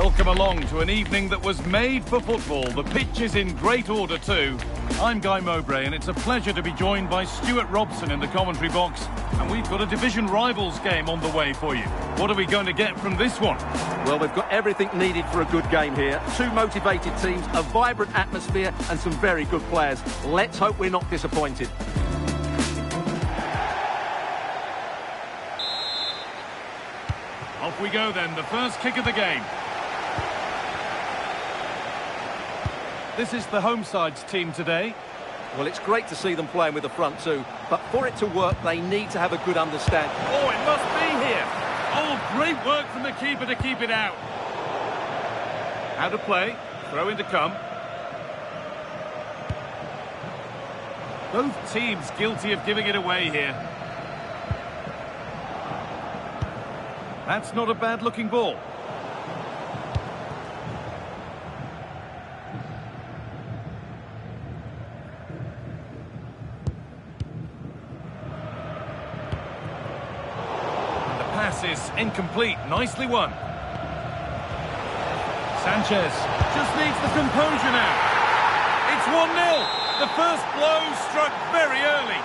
Welcome along to an evening that was made for football. The pitch is in great order too. I'm Guy Mowbray and it's a pleasure to be joined by Stuart Robson in the commentary box. And we've got a division rivals game on the way for you. What are we going to get from this one? Well, we've got everything needed for a good game here. Two motivated teams, a vibrant atmosphere and some very good players. Let's hope we're not disappointed. Off we go then, the first kick of the game. This is the home side's team today. Well, it's great to see them playing with the front two, but for it to work, they need to have a good understanding. Oh, it must be here. Oh, great work from the keeper to keep it out. How to play, throw in to come. Both teams guilty of giving it away here. That's not a bad-looking ball. And the pass is incomplete. Nicely won. Sanchez just needs the composure now. It's 1-0. The first blow struck very early.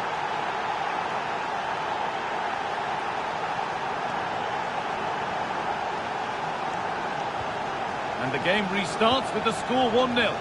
And the game restarts with the score 1-0.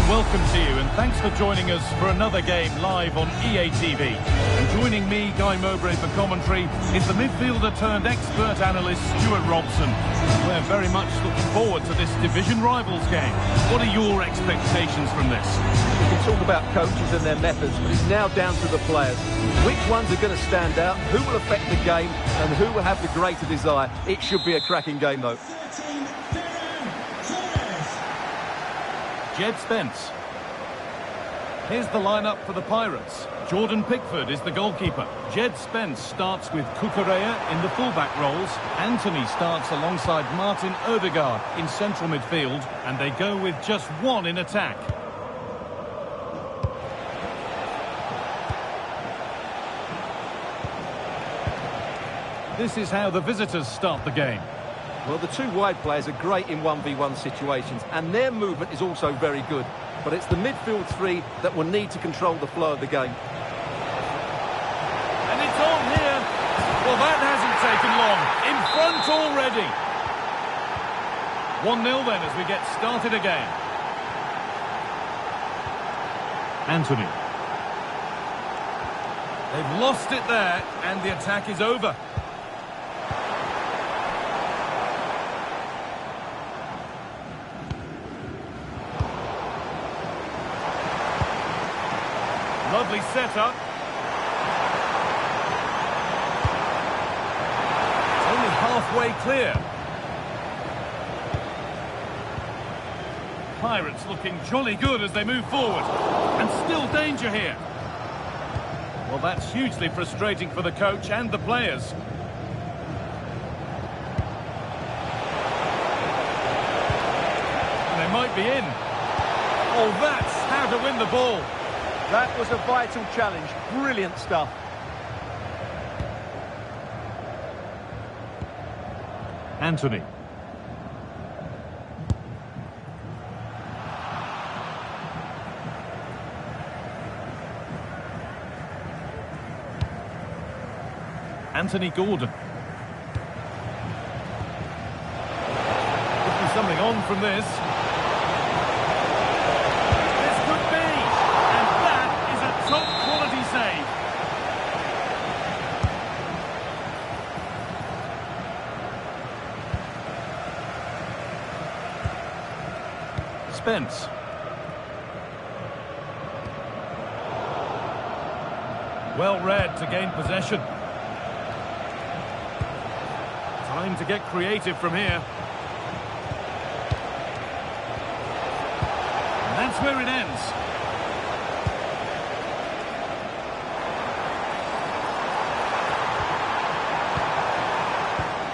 Welcome to you and thanks for joining us for another game live on EA TV. And joining me, Guy Mowbray, for commentary is the midfielder turned expert analyst Stuart Robson. We're very much looking forward to this division rivals game. What are your expectations from this? We can talk about coaches and their methods, but it's now down to the players. Which ones are going to stand out, who will affect the game and who will have the greater desire? It should be a cracking game though. Jed Spence. Here's the lineup for the Pirates. Jordan Pickford is the goalkeeper. Jed Spence starts with Cucurella in the fullback roles. Anthony starts alongside Martin Odegaard in central midfield. And they go with just one in attack. This is how the visitors start the game. Well, the two wide players are great in 1v1 situations, and their movement is also very good. But it's the midfield three that will need to control the flow of the game. And it's on here. Well, that hasn't taken long. In front already. 1-0 then as we get started again. Anthony. They've lost it there, and the attack is over. Lovely setup. It's only halfway clear. Pirates looking jolly good as they move forward. And still danger here. Well, that's hugely frustrating for the coach and the players. And they might be in. Oh, that's how to win the ball. That was a vital challenge. Brilliant stuff. Anthony. Anthony Gordon. Could be something on from this. This could be. And that is a top quality save. Spence. Well read to gain possession. Time to get creative from here. And that's where it ends.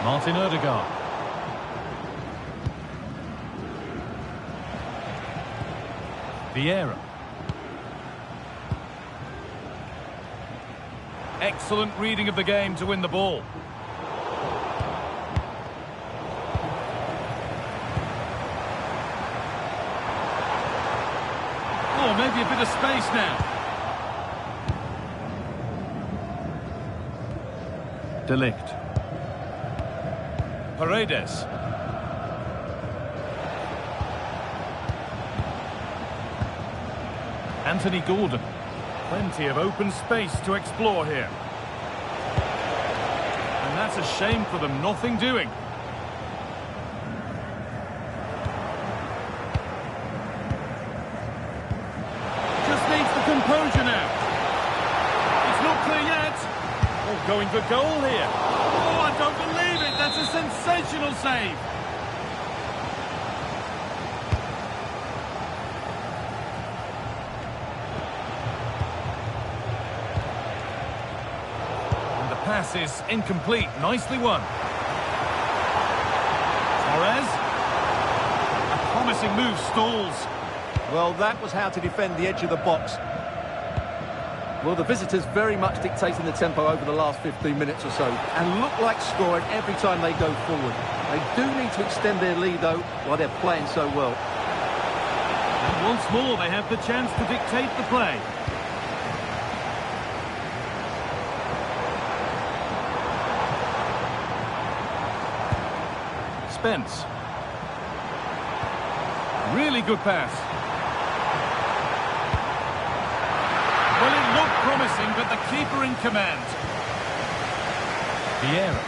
Martin Odegaard. Vieira. Excellent reading of the game to win the ball. Oh, maybe a bit of space now. De Ligt. Paredes. Anthony Gordon. Plenty of open space to explore here. And that's a shame for them, nothing doing. Just needs the composure now. It's not clear yet. Oh, going for goal here. Oh, I don't believe it. That's a sensational save. Pass is incomplete. Nicely won. Torres. A promising move stalls. Well, that was how to defend the edge of the box. Well, the visitors very much dictating the tempo over the last 15 minutes or so and look like scoring every time they go forward. They do need to extend their lead, though, while they're playing so well. And once more, they have the chance to dictate the play. Spence. Really good pass. Well, it looked promising, but the keeper in command. Vieira.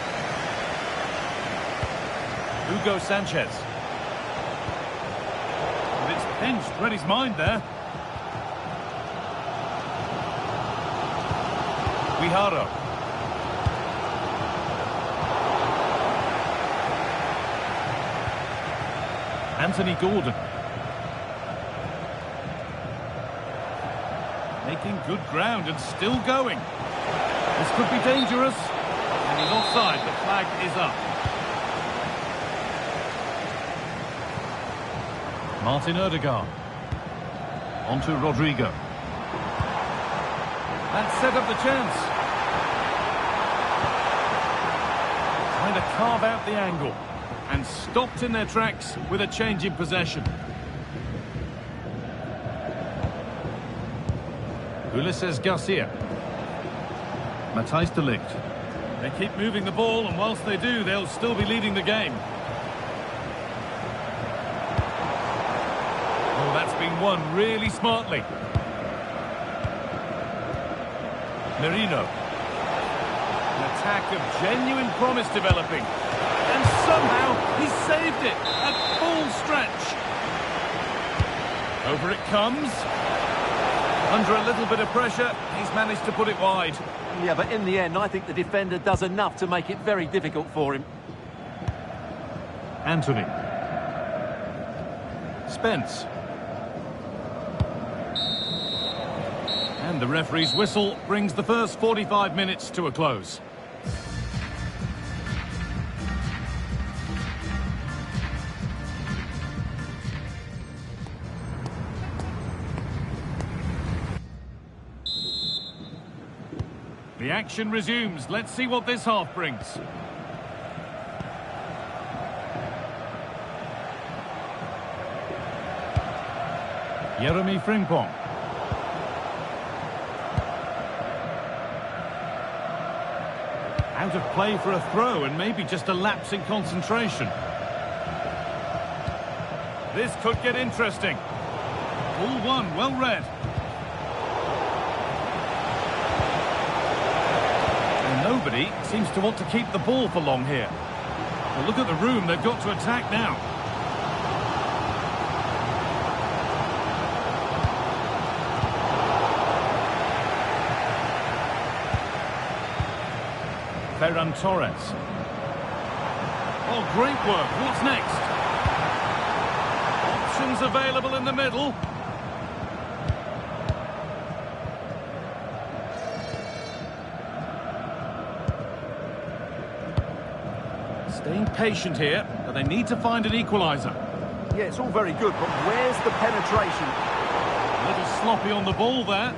Hugo Sanchez. But it's pinched, read his mind there. Guijarro. Anthony Gordon. Making good ground and still going. This could be dangerous. And he's offside. The flag is up. Martin Odegaard. On to Rodrigo. That set up the chance. Trying to carve out the angle. And stopped in their tracks with a change in possession. Ulises Garcia. Matthijs de Ligt. They keep moving the ball, and whilst they do, they'll still be leading the game. Oh, that's been won really smartly. Merino. An attack of genuine promise developing. And somehow he saved it at full stretch. Over it comes. Under a little bit of pressure, he's managed to put it wide. Yeah, but in the end, I think the defender does enough to make it very difficult for him. Anthony. Spence. And the referee's whistle brings the first 45 minutes to a close. The action resumes. Let's see what this half brings. Jeremy Frimpong. Out of play for a throw, and maybe just a lapse in concentration. This could get interesting. Ball one, well read. And nobody seems to want to keep the ball for long here. Well, look at the room they've got to attack now. Ferran Torres. Oh, great work. What's next? Options available in the middle. Staying patient here, but they need to find an equaliser. Yeah, it's all very good, but where's the penetration? A little sloppy on the ball there.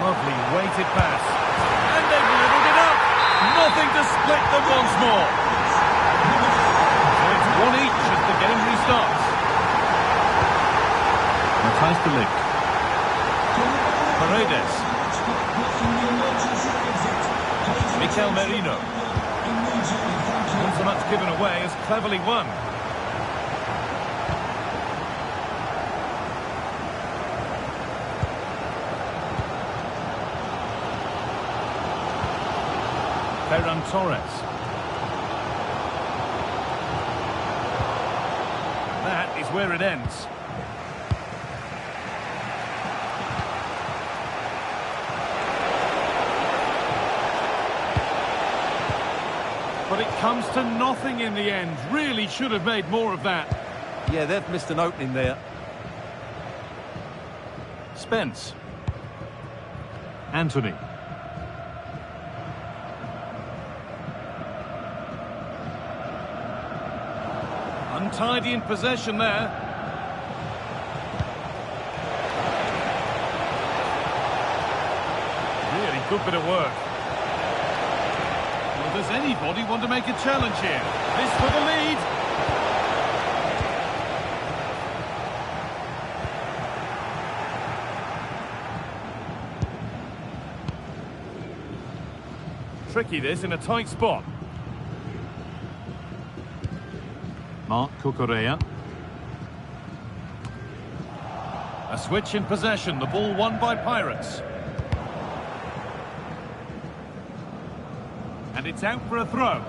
Lovely weighted pass. And they've levelled it up. Nothing to split them once more. So it's one each as the game restarts. Matthijs de Ligt. Paredes. Mikel Merino. Not so much given away as cleverly won. Ferran Torres. That is where it ends. But it comes to nothing in the end. Really should have made more of that. Yeah, they've missed an opening there. Spence. Anthony. Untidy in possession there. Really good bit of work. Well, does anybody want to make a challenge here? This for the lead. Tricky this in a tight spot. Marc Cucurella. A switch in possession, the ball won by Pirates. And it's out for a throw.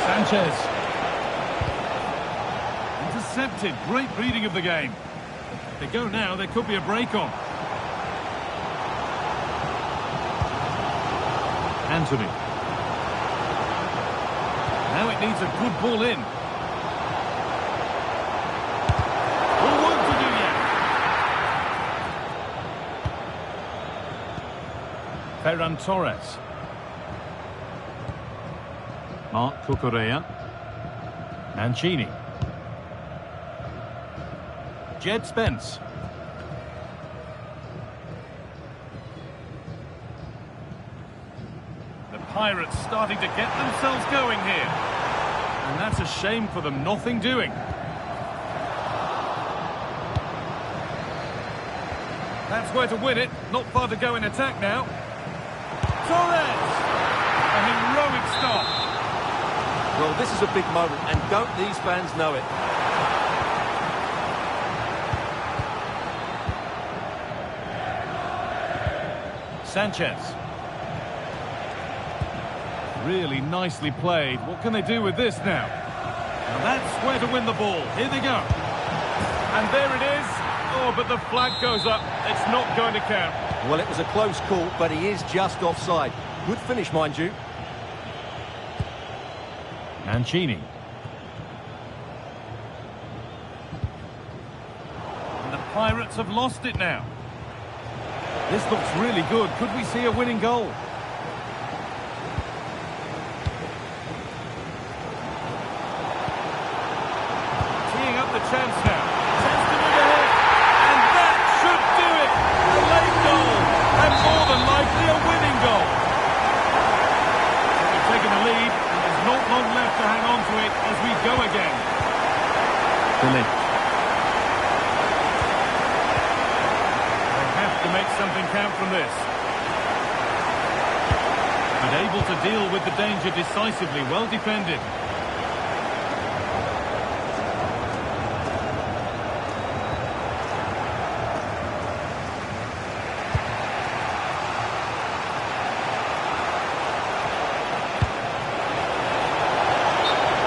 Sanchez. Intercepted, great reading of the game. If they go now, there could be a break on. Anthony. Now it needs a good ball in. All work to do yet. Ferran Torres. Marc Cucurella. Mancini. Jed Spence. Pirates starting to get themselves going here. And that's a shame for them, nothing doing. That's where to win it, not far to go in attack now. Torres! A heroic stop. Well, this is a big moment, and don't these fans know it? Sanchez. Really nicely played. What can they do with this now? Now that's where to win the ball. Here they go. And there it is. Oh, but the flag goes up. It's not going to count. Well, it was a close call, but he is just offside. Good finish, mind you. Mancini. And the Pirates have lost it now. This looks really good. Could we see a winning goal? chance now. Chance to move ahead. And that should do it. A late goal. And more than likely a winning goal. We've taken the lead, and there's not long left to hang on to it as we go again. They have to make something count from this. But able to deal with the danger decisively, well defended.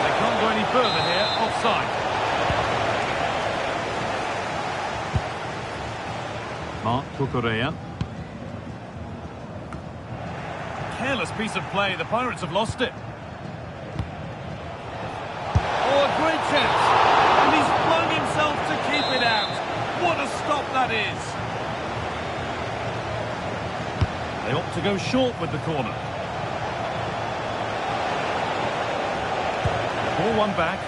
They can't go any further here, offside. Mark Cucurella. Careless piece of play. The Pirates have lost it. Oh, a great chance. And he's flung himself to keep it out. What a stop that is. They opt to go short with the corner. 4-1 back.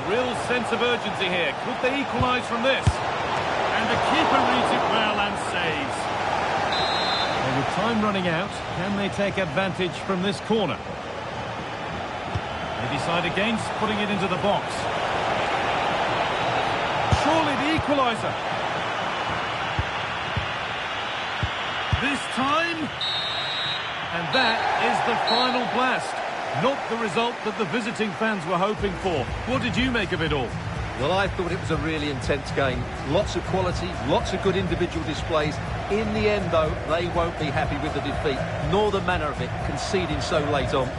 Real sense of urgency here. Could they equalise from this? And the keeper reads it well and saves. And with time running out, can they take advantage from this corner? They decide against putting it into the box. Surely the equaliser. This time, and that is the final blast. Not the result that the visiting fans were hoping for. What did you make of it all? Well, I thought it was a really intense game. Lots of quality, lots of good individual displays. In the end, though, they won't be happy with the defeat, nor the manner of it, conceding so late on.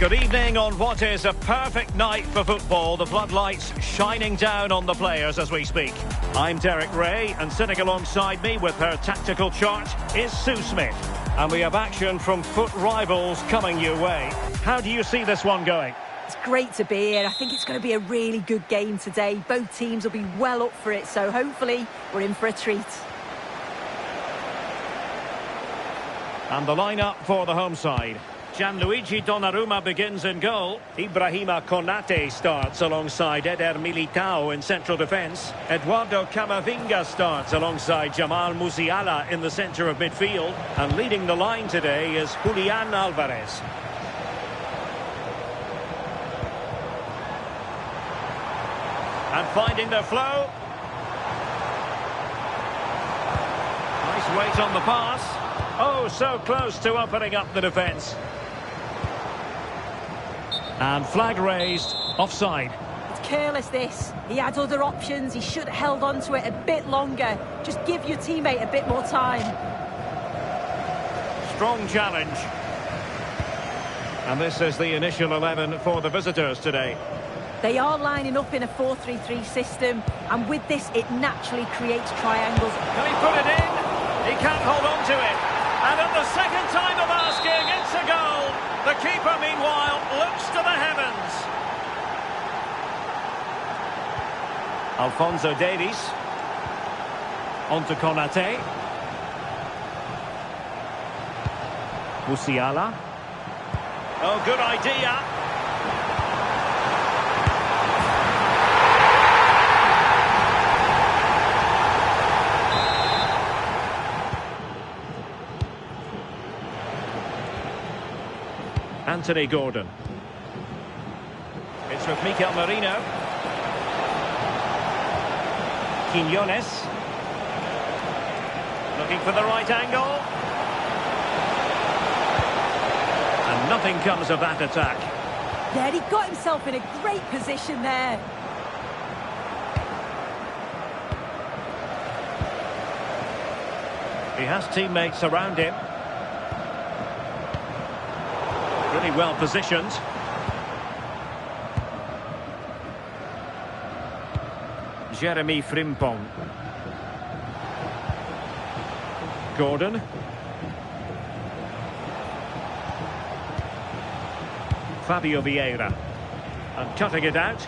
Good evening on what is a perfect night for football. The floodlights shining down on the players as we speak. I'm Derek Ray, and sitting alongside me with her tactical chart is Sue Smith. And we have action from foot rivals coming your way. How do you see this one going? It's great to be here. I think it's going to be a really good game today. Both teams will be well up for it, so hopefully we're in for a treat. And the lineup for the home side. Gianluigi Donnarumma begins in goal. Ibrahima Konate starts alongside Eder Militao in central defence. Eduardo Camavinga starts alongside Jamal Musiala in the centre of midfield. And leading the line today is Julian Alvarez. And finding their flow. Nice weight on the pass. Oh, so close to opening up the defence. And flag raised, offside. It's careless, this. He had other options. He should have held on to it a bit longer. Just give your teammate a bit more time. Strong challenge. And this is the initial 11 for the visitors today. They are lining up in a 4-3-3 system, and with this, it naturally creates triangles. Can he put it in? He can't hold on to it. And at the second time of asking, it's a goal. The keeper, meanwhile, looks to the heavens. Alphonso Davies. On to Konate. Musiala. Oh, good idea. Anthony Gordon. It's with Mikel Merino. Quiñones. Looking for the right angle. And nothing comes of that attack. Yeah, he got himself in a great position there. He has teammates around him. Really well positioned. Jeremy Frimpong. Gordon. Fabio Vieira. And cutting it out.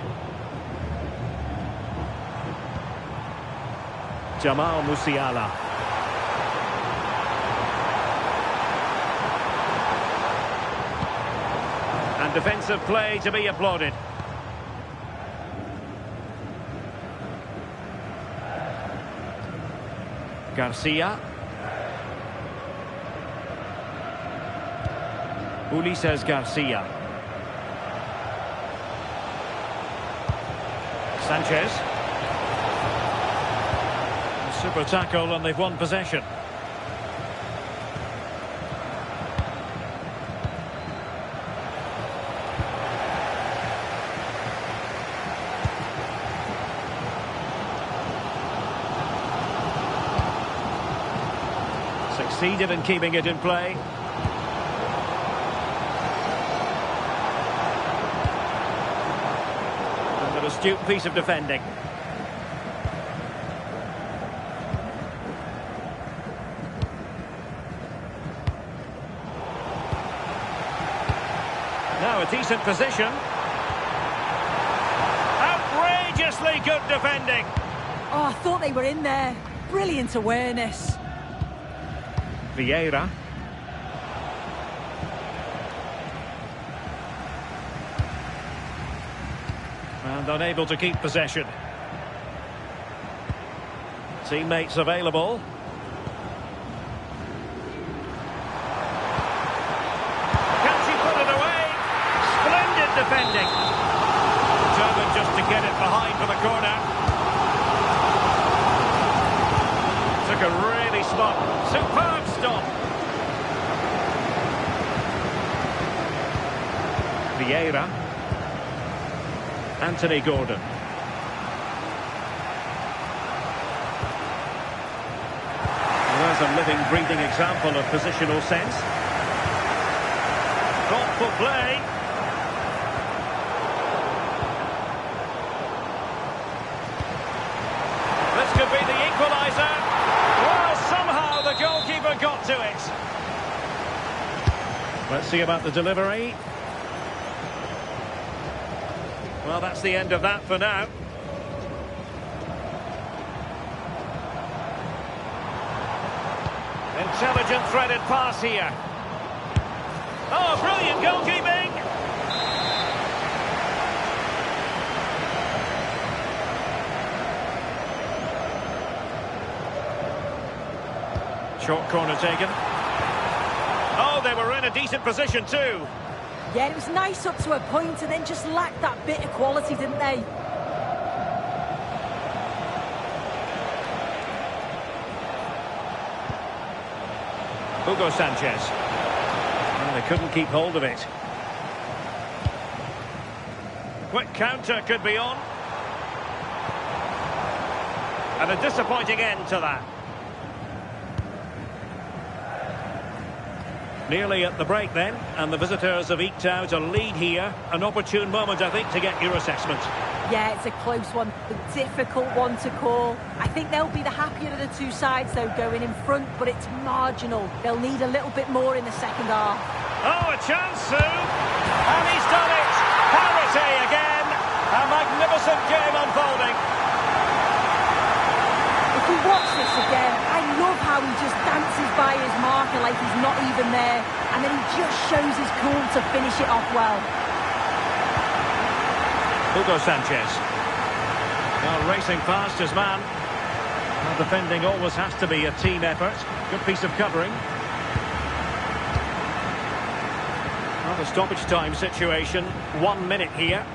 Jamal Musiala. And defensive play to be applauded. Garcia. Ulises Garcia. Sanchez. Super tackle, and they've won possession. Succeeded in keeping it in play. And an astute piece of defending. Now a decent position. Outrageously good defending. Oh, I thought they were in there. Brilliant awareness. Vieira. And unable to keep possession. Teammates available. Can she put it away? Splendid defending. Determined just to get it behind for the corner. Took a really superb stop. Vieira. Anthony Gordon. Well, there's a living, breathing example of positional sense. Thoughtful play. Let's see about the delivery. Well, that's the end of that for now. Intelligent threaded pass here. Oh, brilliant goalkeeping! Short corner taken. Oh, they were in a decent position too. Yeah, it was nice up to a point and then just lacked that bit of quality, didn't they? Hugo Sanchez. Well, they couldn't keep hold of it. Quick counter could be on. And a disappointing end to that. Nearly at the break then, and the visitors have eked out a lead here. An opportune moment, I think, to get your assessment. Yeah, it's a close one, a difficult one to call. I think they'll be the happier of the two sides, though, going in front, but it's marginal. They'll need a little bit more in the second half. Oh, a chance soon! And he's done it! Parity again! A magnificent game unfolding. If we watch this again, I love how he just dances by his marker like he's not even there, and then he just shows his cool to finish it off well. Hugo Sanchez. Well, racing past his man. Well, defending always has to be a team effort. Good piece of covering. Well, the stoppage time situation. 1 minute here.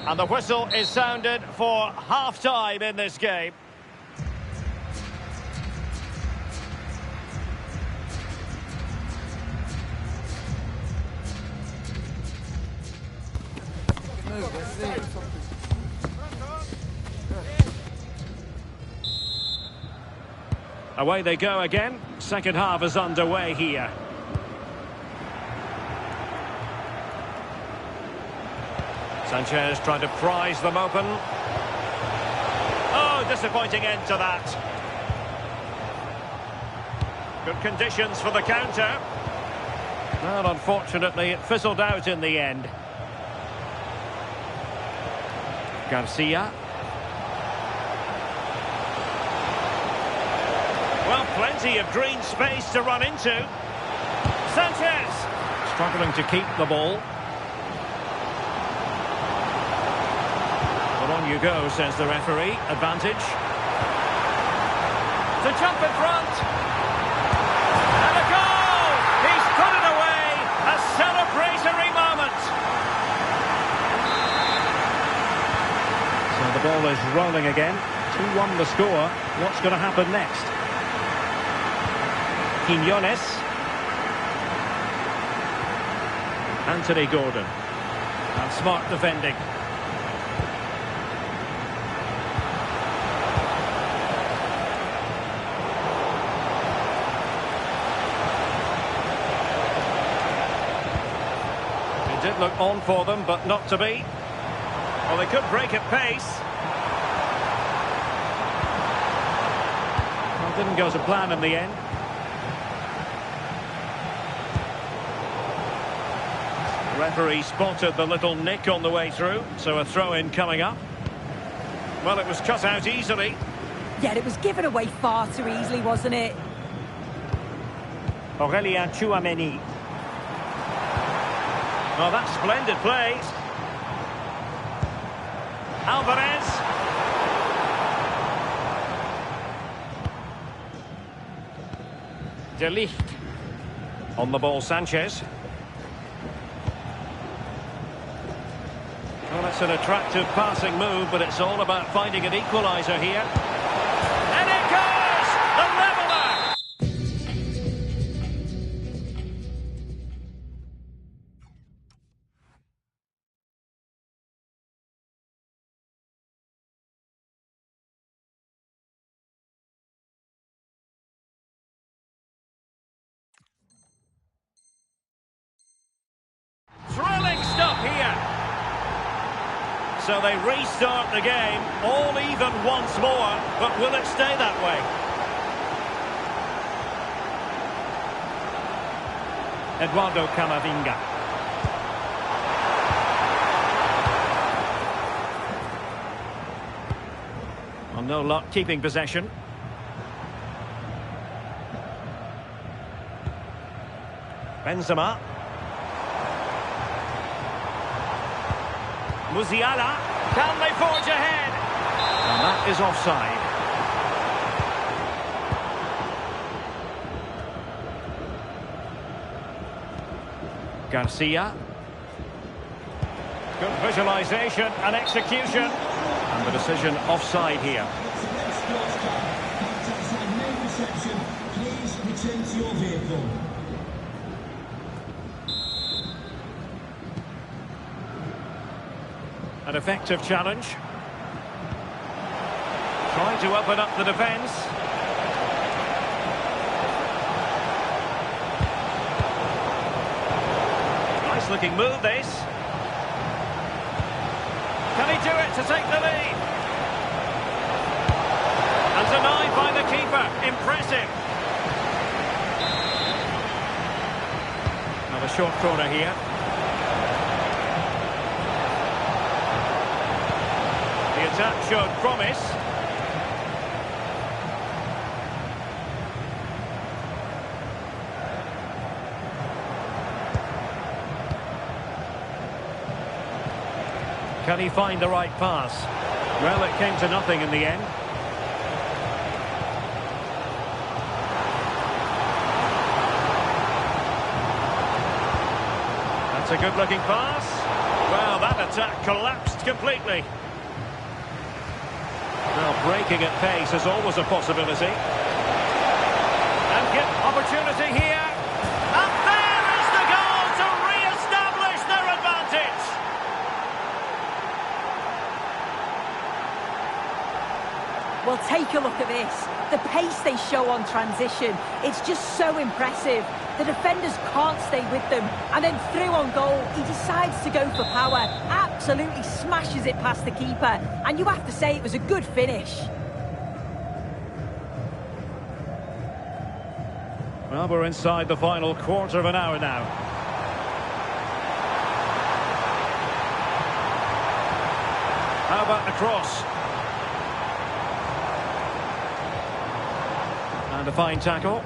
And the whistle is sounded for half-time in this game. Away they go again. Second half is underway here. Sanchez trying to prise them open. Oh, disappointing end to that. Good conditions for the counter. Well, unfortunately, it fizzled out in the end. Garcia. Well, plenty of green space to run into. Sanchez struggling to keep the ball. Well, on you go, says the referee. Advantage. To jump in front. And a goal! He's put it away. A celebratory moment. So the ball is rolling again. 2-1 the score. What's going to happen next? Quiñones. Anthony Gordon. And smart defending. It did look on for them, but not to be. Well, they could break at pace. Well, didn't go to plan in the end. Referee spotted the little nick on the way through, so a throw-in coming up. Well, it was cut out easily. Yeah, it was given away far too easily, wasn't it? Aurélien Tchouameni. Well, that's splendid play. Alvarez. De Ligt. On the ball, Sanchez. Well, it's an attractive passing move, but it's all about finding an equaliser here. And it goes! The leveller! Thrilling stuff here. So they restart the game, all even once more, but will it stay that way? Eduardo Camavinga. Well, no luck keeping possession. Benzema. Musiala. Can they forge ahead? And that is offside. Garcia. Good visualization and execution. And the decision offside here. Please return to your vehicle. An effective challenge. Trying to open up the defence. Nice looking move this. Can he do it to take the lead? And denied by the keeper. Impressive. Now the short corner here. The attack showed promise. Can he find the right pass? Well, it came to nothing in the end. That's a good-looking pass. Well, that attack collapsed completely. Well, breaking at pace is always a possibility. And get opportunity here. And there is the goal to re-establish their advantage. Well, take a look at this. The pace they show on transition, it's just so impressive. The defenders can't stay with them. And then through on goal, he decides to go for power. Absolutely smashes it past the keeper. And you have to say it was a good finish. Well, we're inside the final quarter of an hour now. How about the cross? And a fine tackle.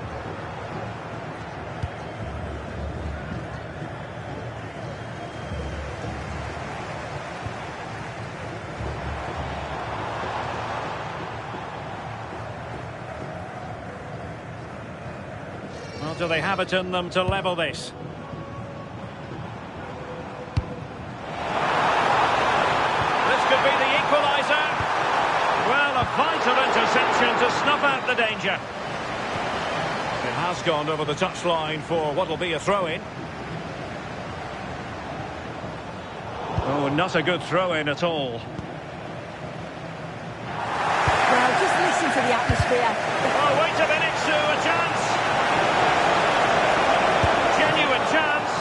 Well, do they have it in them to level this? This could be the equaliser. Well, a vital interception to snuff out the danger. It has gone over the touchline for what will be a throw-in. Oh, not a good throw-in at all. Well, just listen to the atmosphere. Oh, wait a minute, Sue, a chance. Genuine chance.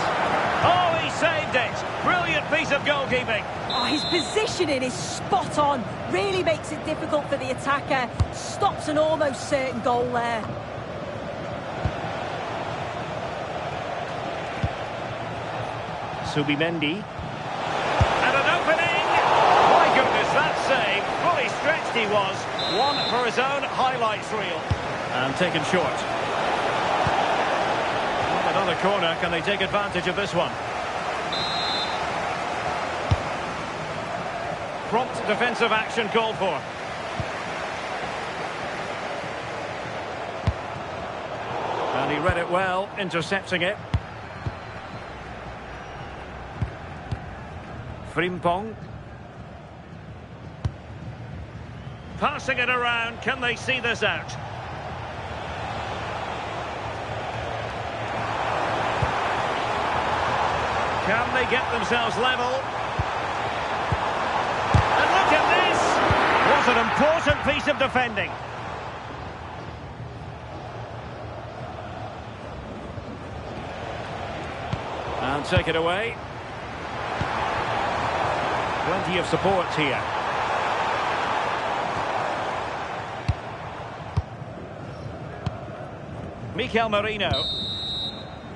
Oh, he saved it. Brilliant piece of goalkeeping. Oh, his positioning is spot on. Really makes it difficult for the attacker. Stops an almost certain goal there. Subimendi. And an opening! My goodness, that save. Fully stretched he was. One for his own highlights reel. And taken short. Another corner. Can they take advantage of this one? Prompt defensive action called for. And he read it well, intercepting it. Frimpong. Passing it around. Can they see this out? Can they get themselves level? And look at this! What an important piece of defending. And take it away. Plenty of support here. Mikel Merino.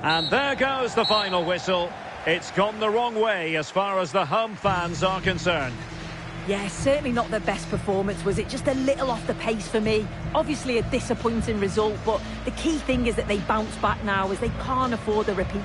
And there goes the final whistle. It's gone the wrong way as far as the home fans are concerned. Yeah, certainly not their best performance, was it? Just a little off the pace for me. Obviously a disappointing result, but the key thing is that they bounce back now as they can't afford a repeat.